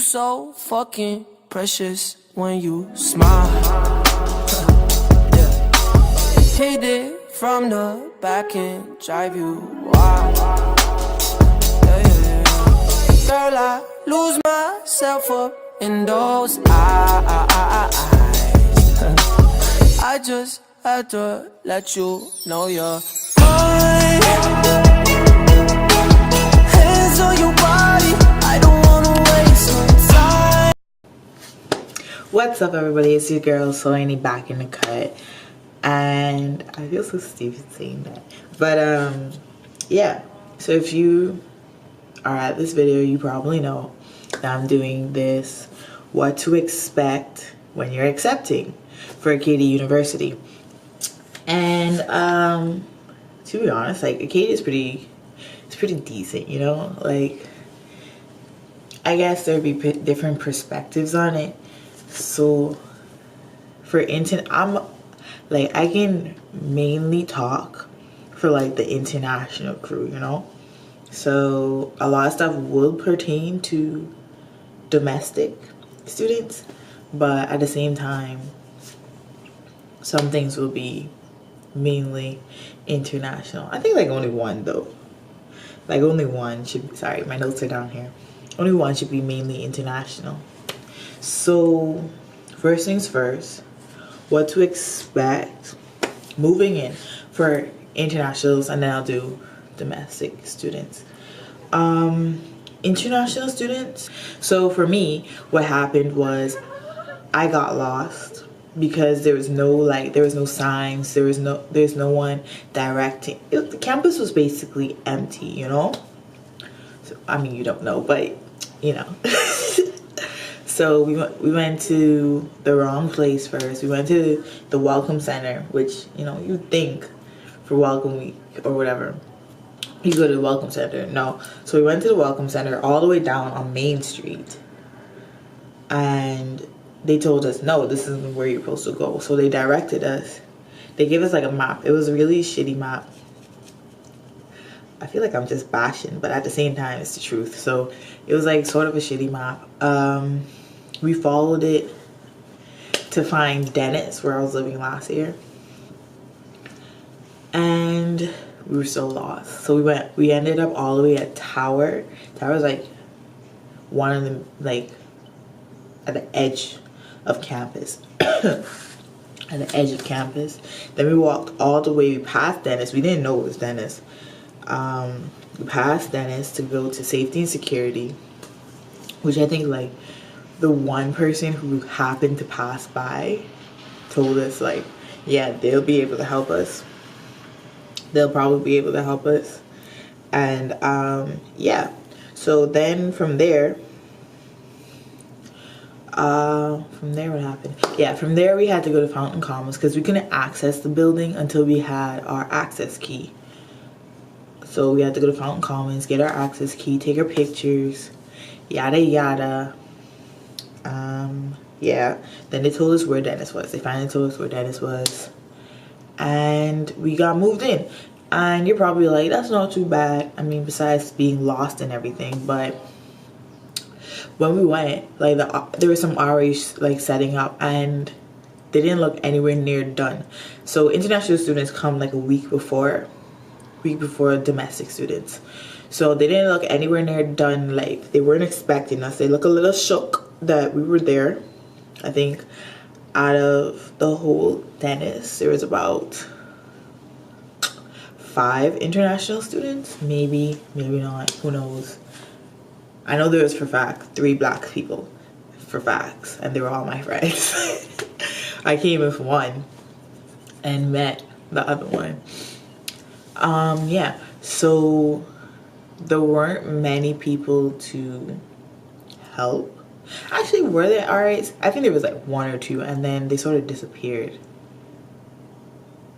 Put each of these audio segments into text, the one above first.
so fucking precious when you smile. Yeah. Hit it from the back and drive you wild. Yeah, yeah, yeah. Girl, I lose myself up in those eyes. I just had to let you know you're mine. Hands on your body, I don't wanna waste no time. What's up, everybody? It's your girl Soini back in the cut, and I feel so stupid saying that, but yeah. So if you are at this video, you probably know that I'm doing this what to expect when you're accepting for Acadia University. And to be honest, like, Acadia is pretty decent, you know. Like, I guess there'd be different perspectives on it. So for I'm like, I can mainly talk for like the international crew, you know. So a lot of stuff will pertain to domestic students, but at the same time, some things will be mainly international. I think like only one though. Like only one should be, sorry, my notes are down here. Only one should be mainly international. So first things first, what to expect moving in for internationals, and then I'll do domestic students. International students. So for me, what happened was I got lost because there was no signs, there's no one directing. The campus was basically empty, you know. So, I mean, you don't know, but you know. So we went to the wrong place first. We went to the Welcome Center, which, you know, you think for Welcome Week or whatever, you go to the Welcome Center. No. So we went to the Welcome Center all the way down on Main Street. And they told us, no, this isn't where you're supposed to go. So they directed us. They gave us like a map. It was a really shitty map. I feel like I'm just bashing, but at the same time, it's the truth. So it was like sort of a shitty map. We followed it to find Dennis, where I was living last year. And we were so lost. So we ended up all the way at Tower. Tower was like one of them, like at the edge of campus. At the edge of campus. Then we walked all the way past Dennis. We didn't know it was Dennis. We passed Dennis to go to safety and security, which I think like the one person who happened to pass by told us, like, yeah, they'll be able to help us. They'll probably be able to help us. And yeah. So then from there what happened? Yeah, from there we had to go to Fountain Commons because we couldn't access the building until we had our access key. So we had to go to Fountain Commons, get our access key, take our pictures, yada yada. Yeah. Then they told us where Dennis was. They finally told us where Dennis was. And we got moved in. And you're probably like, that's not too bad. I mean, besides being lost and everything. But when we went, like, there was some RAs like setting up, and they didn't look anywhere near done. So international students come like a week before domestic students. So they didn't look anywhere near done. Like, they weren't expecting us. They look a little shook that we were there. I think out of the whole Dennis, there was about 5 international students, maybe not, who knows. I know there was for fact 3 black people, for facts, and they were all my friends. I came with one and met the other one. Yeah, so there weren't many people to help. Actually, were there RAs? I think there was like 1 or 2, and then they sort of disappeared.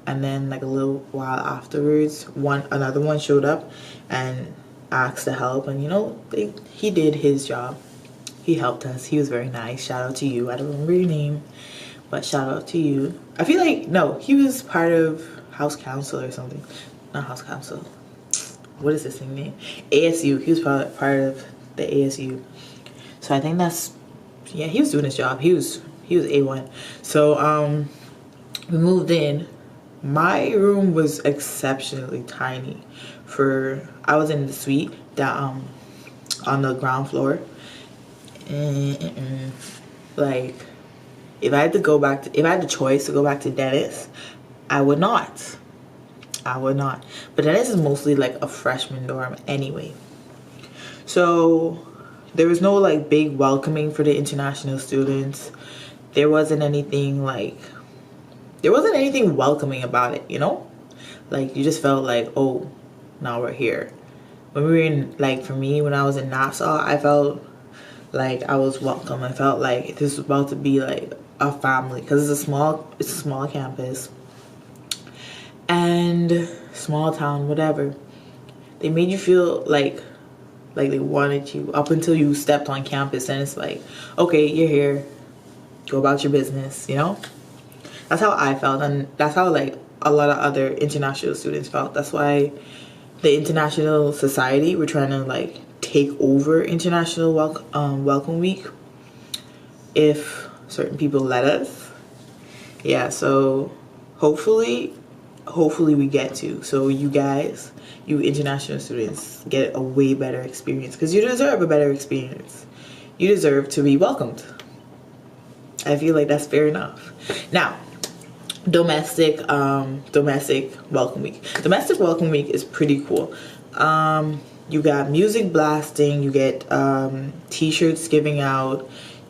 And then like a little while afterwards, another one showed up and asked to help, and you know, he did his job. He helped us. He was very nice. Shout out to you. I don't remember your name, but shout out to you. I feel like, no, he was part of House Council or something. Not House Council. What is this thing name? ASU. He was part of the ASU. So I think that's, yeah, he was doing his job. He was A1. So we moved in. My room was exceptionally tiny. I was in the suite that on the ground floor. Like, if I had the choice to go back to Dennis, I would not. But Dennis is mostly like a freshman dorm anyway. So there was no like big welcoming for the international students. There wasn't anything welcoming about it, you know? Like, you just felt like, oh, now we're here. When we were in, like, for me, when I was in Nassau, I felt like I was welcome. I felt like this was about to be like a family, because it's a small campus and small town, whatever. They made you feel like they wanted you up until you stepped on campus, and it's like, okay, you're here, go about your business, you know? That's how I felt, and that's how like a lot of other international students felt. That's why the International Society were trying to like take over International Welcome Week if certain people let us. Yeah, so hopefully we get to. So you guys, you international students, get a way better experience, because you deserve a better experience. You deserve to be welcomed. I feel like that's fair enough. Now, domestic welcome week. Domestic welcome week is pretty cool. You got music blasting, you get t-shirts giving out,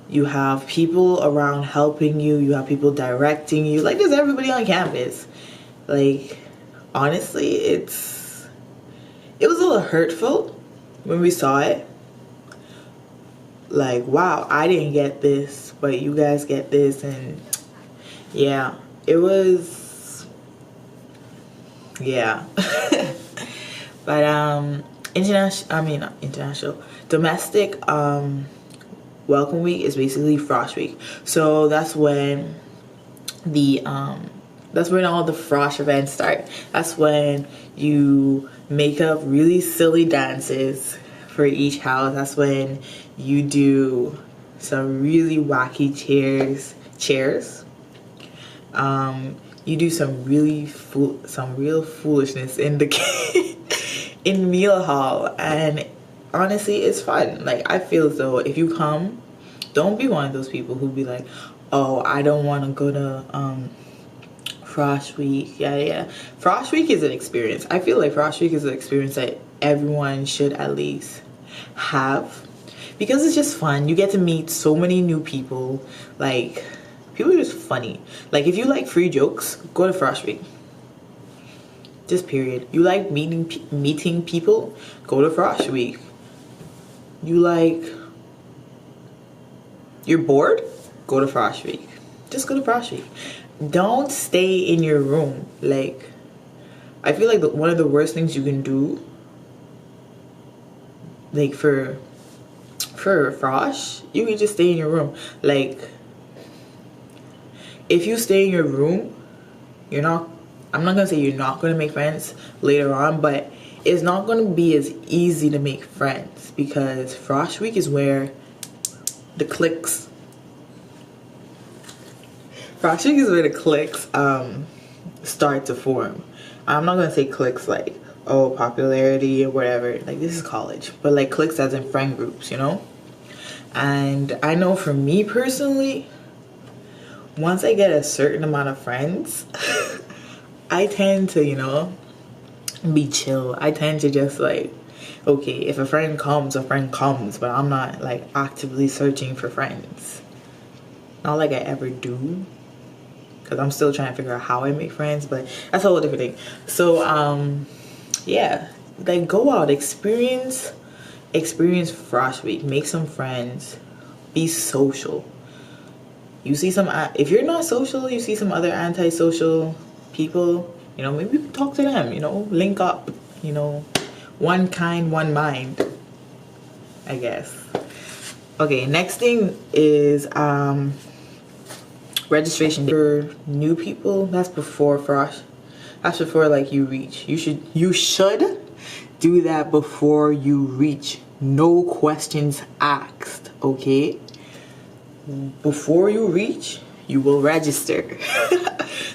you have people around helping you, you have people directing you. Like, there's everybody on campus. Like, honestly, it was a little hurtful when we saw it. Like, wow, I didn't get this, but you guys get this. And yeah, it was, yeah. But domestic welcome week is basically Frosh week. So that's when all the Frosh events start. That's when you make up really silly dances for each house. That's when you do some really wacky chairs. You do some real foolishness in the in meal hall, and honestly, it's fun. Like, I feel as though if you come, don't be one of those people who be like, oh, I don't want to go to Frosh Week. Yeah. Frosh Week is an experience. I feel like Frosh Week is an experience that everyone should at least have, because it's just fun. You get to meet so many new people. Like, people are just funny. Like, if you like free jokes, go to Frosh Week. Just period. You like meeting people, go to Frosh Week. You're bored, go to Frosh Week. Just go to Frosh Week. Don't stay in your room. Like, I feel like one of the worst things you can do, like, for Frosh, you can just stay in your room. Like, if you stay in your room, I'm not gonna say you're not gonna make friends later on, but it's not gonna be as easy to make friends, because Frosh Week is where the cliques start to form. I'm not gonna say cliques like, oh, popularity or whatever. Like, this is college, but like cliques as in friend groups, you know? And I know for me personally, once I get a certain amount of friends, I tend to, be chill. I tend to just like, okay, if a friend comes, but I'm not like actively searching for friends. Not like I ever do, because I'm still trying to figure out how I make friends, but that's a whole different thing. So yeah, like, go out, experience Frosh Week, make some friends, be social. You see if you're not social, you see some other antisocial people, maybe talk to them, link up, one kind, one mind, I guess. Okay, next thing is registration for new people. That's before Frosh. That's before like you reach. You should do that before you reach. No questions asked, okay? Before you reach, you will register.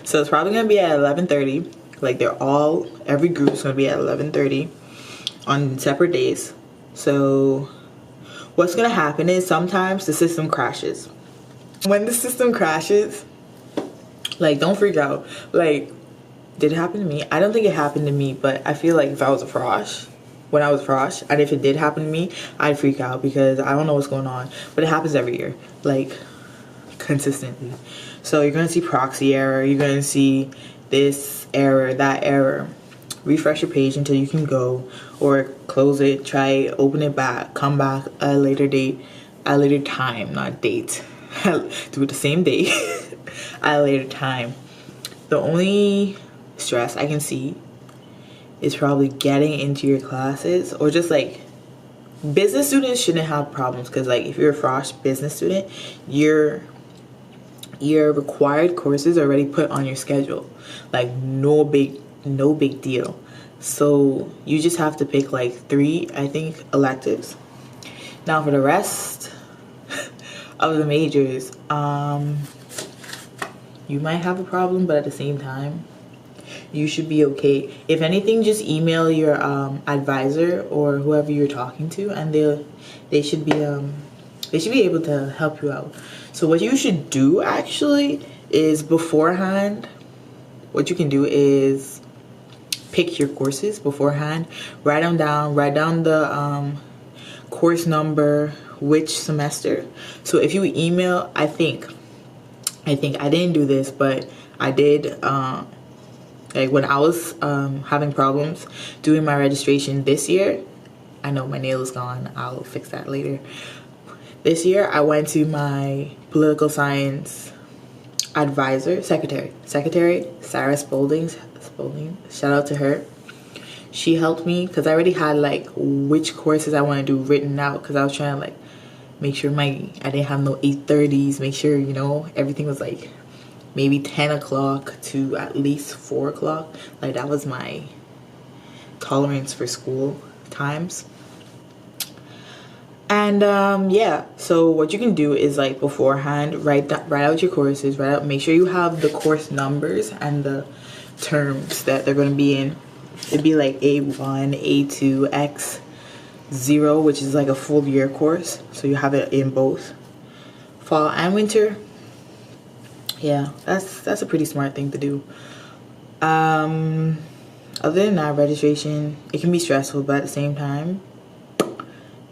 So it's probably gonna be at 11:30. Like every group is gonna be at 11:30 on separate days. So what's gonna happen is sometimes the system crashes. When the system crashes, like, don't freak out. Like, did it happen to me? I don't think it happened to me, but I feel like if I was a frosh, when I was frosh, and if it did happen to me, I'd freak out because I don't know what's going on. But it happens every year, like, consistently. So you're gonna see proxy error, you're gonna see this error, that error. Refresh your page until you can go, or close it, try it, open it back, come back at a later date, at a later time, not date. Do it the same day at a later time. The only stress I can see is probably getting into your classes, or just like business students shouldn't have problems because, like, if you're a frosh business student, your required courses are already put on your schedule, like no big deal. So you just have to pick like 3, I think, electives. Now for the rest of the majors, you might have a problem, but at the same time you should be okay. If anything, just email your advisor or whoever you're talking to, and they should be able to help you out. So what you should do actually is beforehand, what you can do is pick your courses beforehand, write them down, write down the course number, which semester. So if you email, I think I didn't do this, but I did, like when I was having problems doing my registration this year. I know my nail is gone, I'll fix that later. This year I went to my political science advisor, secretary Sarah Spalding, shout out to her. She helped me because I already had like which courses I want to do written out, because I was trying to like make sure I didn't have no 8:30s, make sure, you know, everything was like maybe 10 o'clock to at least 4 o'clock. Like, that was my tolerance for school times. And yeah, so what you can do is, like, beforehand write out your courses, make sure you have the course numbers and the terms that they're going to be in. It'd be like A1, A2, X0, which is like a full year course, so you have it in both fall and winter. Yeah, that's a pretty smart thing to do. Other than that, registration, it can be stressful, but at the same time,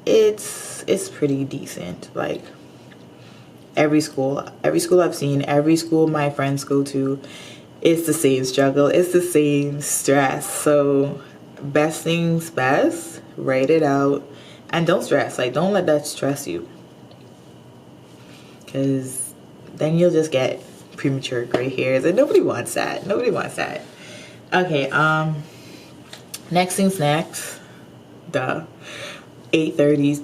it's pretty decent. Like, every school I've seen, every school my friends go to, it's the same struggle, it's the same stress. So best things best, write it out, and don't stress. Like, don't let that stress you, because then you'll just get premature gray hairs, and nobody wants that. Okay, next things next, the 8:30s.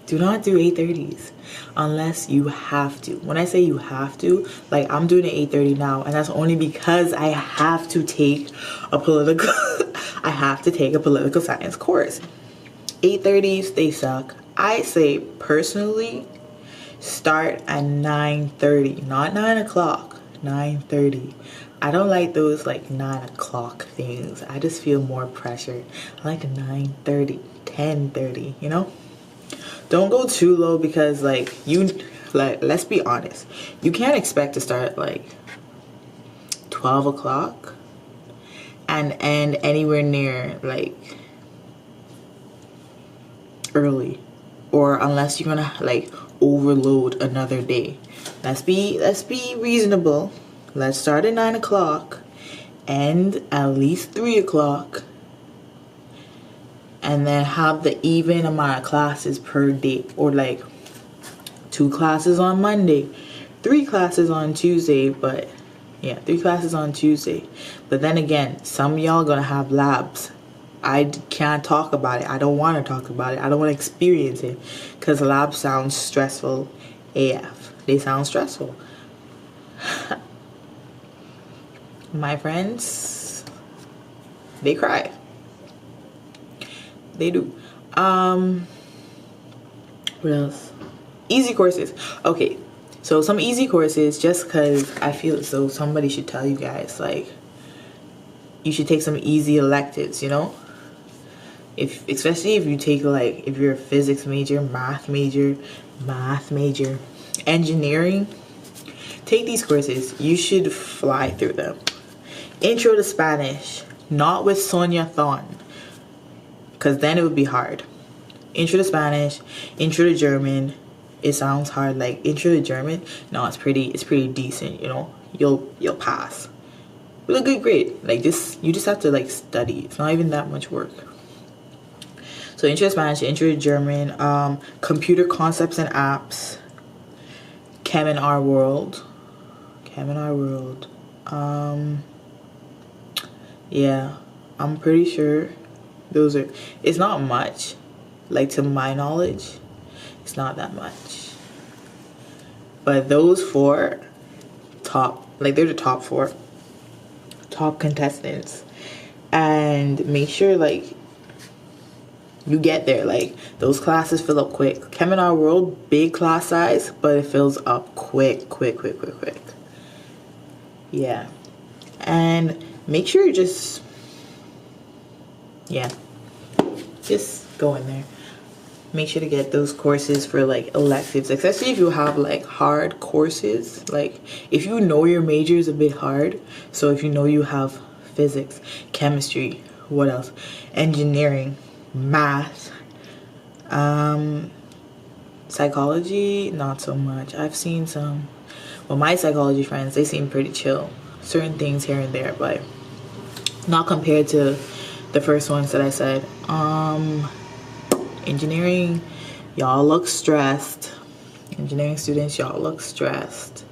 Do not do 8:30s unless you have to. When I say you have to, like, I'm doing an 8:30 now, and that's only because I have to take a political science course. 8:30s, they suck. I say personally, start at 9:30, not 9 o'clock, 9:30. I don't like those like 9 o'clock things. I just feel more pressure. I like the 9:30, 10:30, you know? Don't go too low, because like let's be honest, you can't expect to start at like 12 o'clock and end anywhere near like early, or unless you're gonna like overload another day. Let's be reasonable. Let's start at 9 o'clock, end at least 3 o'clock, and then have the even amount of classes per day, or like 2 classes on Monday, 3 classes on Tuesday. But yeah, 3 classes on Tuesday. But then again, some of y'all gonna have labs. I can't talk about it. I don't want to talk about it. I don't want to experience it, because labs sound stressful AF. They sound stressful. My friends, they cry. They do. What else? Easy courses. Okay, so some easy courses, just because I feel as though somebody should tell you guys, like, you should take some easy electives, you know? Especially if you take, like, if you're a physics major, math major, engineering, take these courses. You should fly through them. Intro to Spanish, not with Sonia Thon, because then it would be hard. Intro to Spanish, intro to German. It sounds hard, like intro to German. No, it's pretty decent, you know. You'll pass with a good grade. Like, you just have to, like, study. It's not even that much work. So intro to Spanish, intro to German, computer concepts and apps, Chem in Our World. Yeah, I'm pretty sure those are, it's not much, like, to my knowledge, it's not that much. But those four top, like, they're the top four top contestants. And make sure, like, you get there. Like, those classes fill up quick. Chem in Our World, big class size, but it fills up quick. Yeah. And make sure you just go in there. Make sure to get those courses for, like, electives, especially if you have, like, hard courses. Like, if you know your major is a bit hard, so if you know you have physics, chemistry, what else, engineering, math, psychology, not so much. I've seen some, well, my psychology friends, they seem pretty chill, certain things here and there, but not compared to the first ones that I said. Engineering, y'all look stressed. Engineering students, y'all look stressed.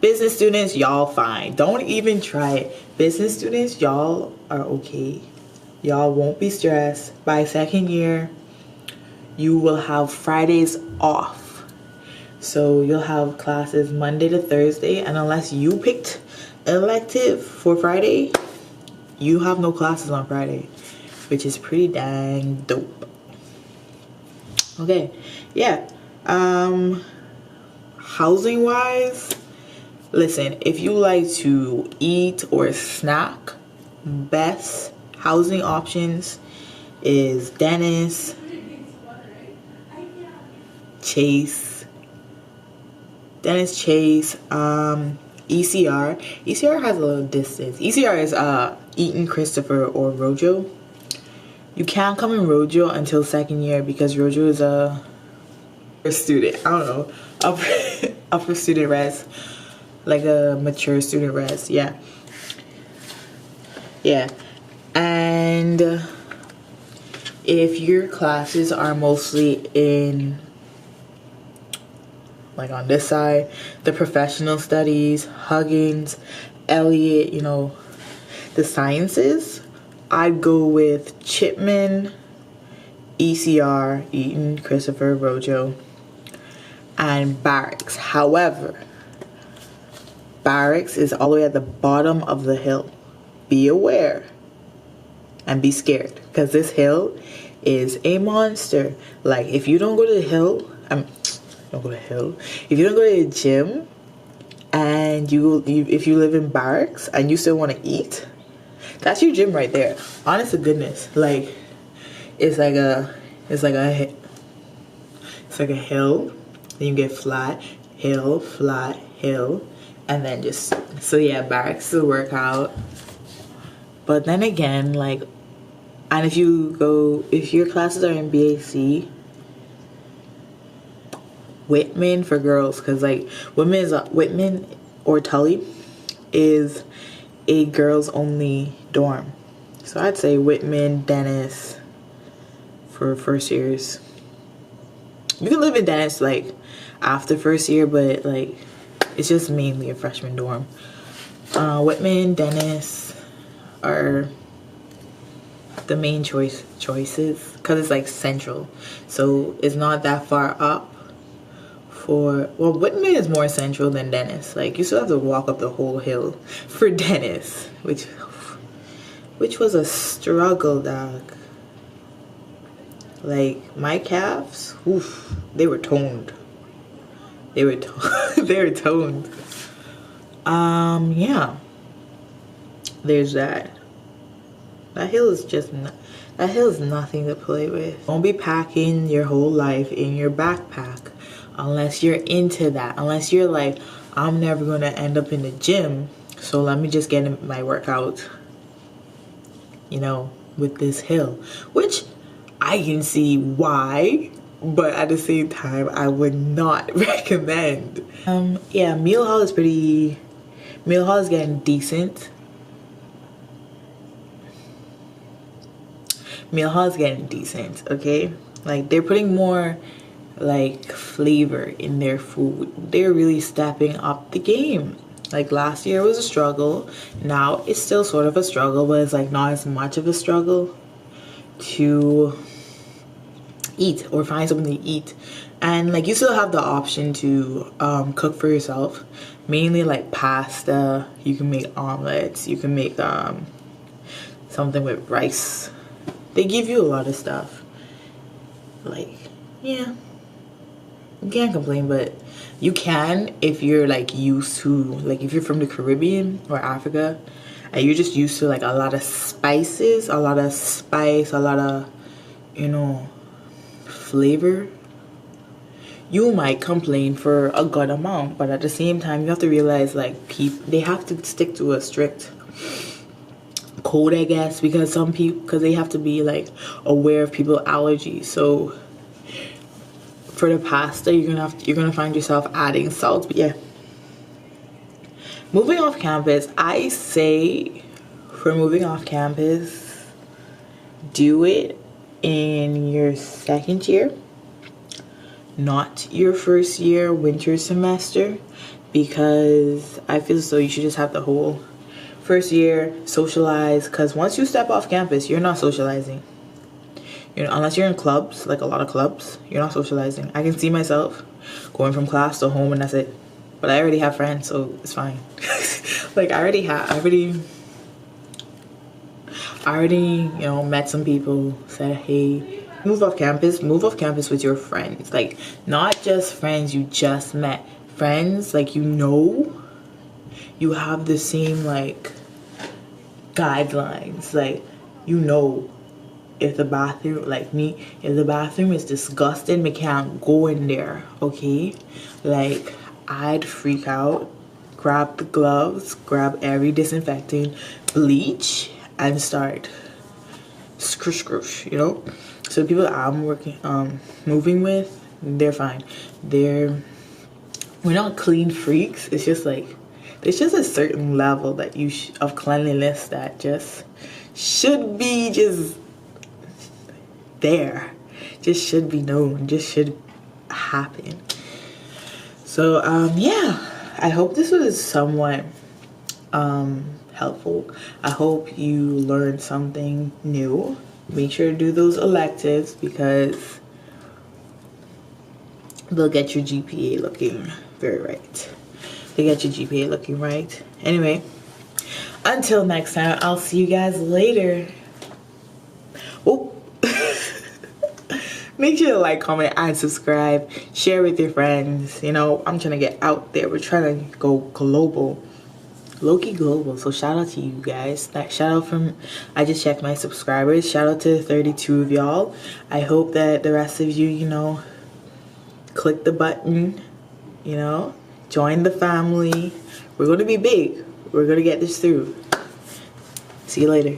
Business students, y'all fine. Don't even try it. Business students, y'all are okay. Y'all won't be stressed. By second year, you will have Fridays off. So you'll have classes Monday to Thursday, and unless you picked an elective for Friday, you have no classes on Friday, which is pretty dang dope. Okay, yeah. Housing wise, listen, if you like to eat or snack, best housing options is Dennis, Chase, ECR. ECR has a little distance. ECR is Eaton, Christopher, or Rojo. You can't come in Rojo until second year because Rojo is a student. I don't know, upper student res, like a mature student res. Yeah. And if your classes are mostly in, like, on this side, the professional studies, Huggins, Elliott, you know, the sciences, I'd go with Chipman, ECR, Eaton, Christopher, Rojo, and Barracks. However, Barracks is all the way at the bottom of the hill. Be aware and be scared, because this hill is a monster. Like, if you don't go to the hill, if you don't go to the gym, and if you live in Barracks and you still want to eat, that's your gym right there. Honest to goodness, like, it's like a hill. Then you get flat hill, and then just, so yeah, Barracks is a workout. But then again, like, and if your classes are in BAC, Whitman for girls, because, like, Whitman or Tully is a girls only dorm. So I'd say Whitman, Dennis for first years. You can live in Dennis, like, after first year, but, like, it's just mainly a freshman dorm. Whitman, Dennis are the main choices because it's, like, central, so it's not that far up. Whitman is more central than Dennis. Like, you still have to walk up the whole hill for Dennis, which was a struggle, dog. Like my calves, oof, they were toned. They were they were toned. Yeah. There's that. That hill is just that hill is nothing to play with. Don't be packing your whole life in your backpack unless you're into that. Unless you're like, I'm never gonna end up in the gym, so let me just get in my workout, you know, with this hill. Which I can see why, but at the same time I would not recommend. Yeah, Meal Hall is getting decent. Meal Hall is getting decent, okay? Like, they're putting more like flavor in their food. They're really stepping up the game. Like, last year was a struggle. Now it's still sort of a struggle, but it's like not as much of a struggle to eat or find something to eat. And like, you still have the option to cook for yourself, mainly like pasta. You can make omelets, you can make something with rice. They give you a lot of stuff. Like, yeah, you can't complain, but you can if you're like used to, like, if you're from the Caribbean or Africa and you're just used to like a lot of spices, a lot of spice, a lot of, you know, flavor. You might complain for a good amount, but at the same time you have to realize, like, they have to stick to a strict code, I guess, because some people, because they have to be like aware of people's allergies. So for the pasta, you're gonna find yourself adding salt. But yeah, moving off campus, I say for moving off campus, do it in your second year, not your first year winter semester, because I feel as though you should just have the whole first year socialize. Because once you step off campus, you're not socializing, you know, unless you're in clubs, like a lot of clubs. You're not socializing. I can see myself going from class to home and that's it. But I already have friends, so it's fine. Like, I already, you know, met some people, said, hey, move off campus with your friends. Like, not just friends you just met, friends like, you know, you have the same like guidelines. Like, you know, if the bathroom, like me, if the bathroom is disgusting, we can't go in there, okay? Like, I'd freak out, grab the gloves, grab every disinfectant, bleach, and start scroosh, you know? So the people that I'm moving with, they're fine. We're not clean freaks. It's just like, there's just a certain level that of cleanliness that just should be just there, just should be known, just should happen. So yeah, I hope this was somewhat helpful. I hope you learned something new. Make sure to do those electives because they'll get your GPA looking very right. They get your GPA looking right. Anyway, until next time, I'll see you guys later. Oh, make sure to like, comment, and subscribe. Share with your friends. You know, I'm trying to get out there. We're trying to go global. Low-key global. So shout out to you guys. That shout out from, I just checked my subscribers. Shout out to 32 of y'all. I hope that the rest of you, you know, click the button, you know, join the family. We're going to be big. We're going to get this through. See you later.